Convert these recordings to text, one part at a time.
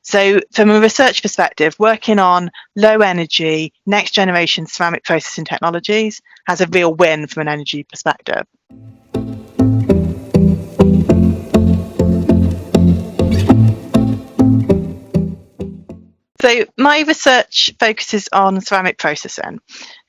So from a research perspective, working on low energy, next generation ceramic processing technologies has a real win from an energy perspective. So my research focuses on ceramic processing.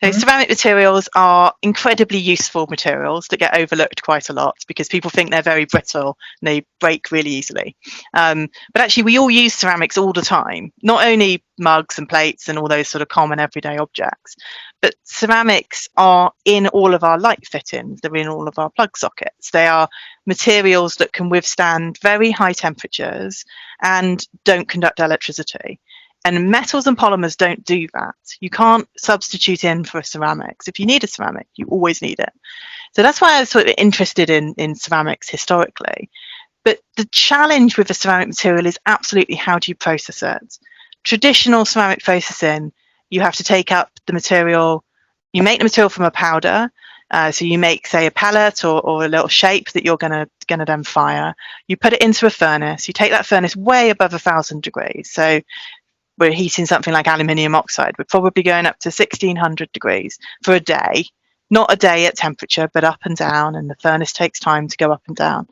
So ceramic materials are incredibly useful materials that get overlooked quite a lot because people think they're very brittle and they break really easily. But actually we all use ceramics all the time, not only mugs and plates and all those sort of common everyday objects, but ceramics are in all of our light fittings, they're in all of our plug sockets. They are materials that can withstand very high temperatures and don't conduct electricity. And metals and polymers don't do that. You can't substitute in for ceramics. If you need a ceramic, you always need it. So that's why I was sort of interested in ceramics historically. But the challenge with a ceramic material is absolutely how do you process it? Traditional ceramic processing, you have to take up the material, you make the material from a powder. So you make, say, a pellet or a little shape that you're gonna then fire. You put it into a furnace. You take that furnace way above 1,000 degrees. So we're heating something like aluminium oxide, we're probably going up to 1,600 degrees for a day, not a day at temperature, but up and down, and the furnace takes time to go up and down.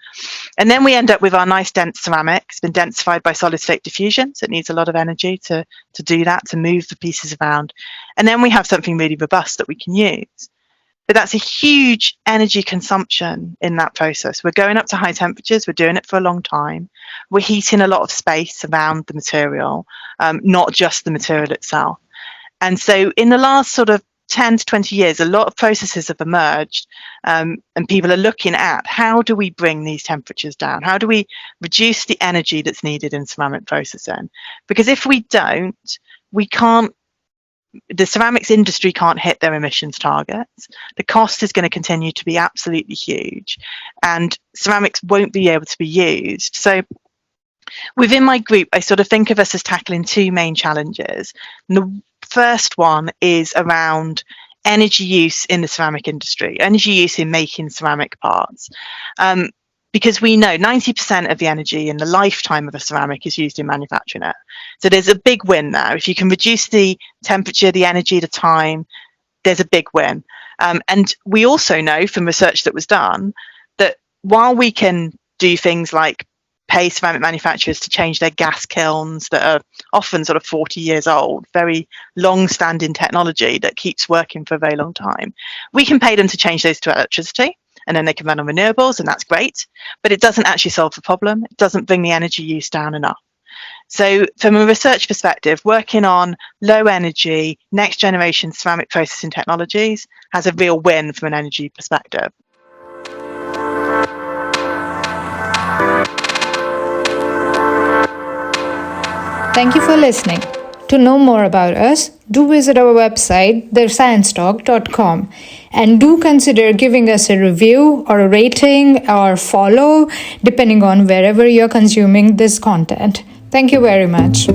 And then we end up with our nice dense ceramic. It's been densified by solid state diffusion, so it needs a lot of energy to do that, to move the pieces around. And then we have something really robust that we can use. But that's a huge energy consumption in that process. We're going up to high temperatures, we're doing it for a long time. We're heating a lot of space around the material, not just the material itself. And so in the last sort of 10 to 20 years, a lot of processes have emerged, and people are looking at how do we bring these temperatures down? How do we reduce the energy that's needed in ceramic processing? Because if we don't, we can't, the ceramics industry can't hit their emissions targets. The cost is going to continue to be absolutely huge, and ceramics won't be able to be used. So within my group, I sort of think of us as tackling two main challenges. And the first one is around energy use in the ceramic industry, energy use in making ceramic parts. Because we know 90% of the energy in the lifetime of a ceramic is used in manufacturing it. So there's a big win there. If you can reduce the temperature, the energy, the time, there's a big win. And we also know from research that was done that while we can do things like pay ceramic manufacturers to change their gas kilns that are often sort of 40 years old, very long-standing technology that keeps working for a very long time, we can pay them to change those to electricity, and then they can run on renewables, and that's great, but it doesn't actually solve the problem. It doesn't bring the energy use down enough. So from a research perspective, working on low energy, next generation ceramic processing technologies has a real win from an energy perspective. Thank you for listening. To know more about us, do visit our website, thesciencetalk.com, and do consider giving us a review or a rating or follow, depending on wherever you're consuming this content. Thank you very much.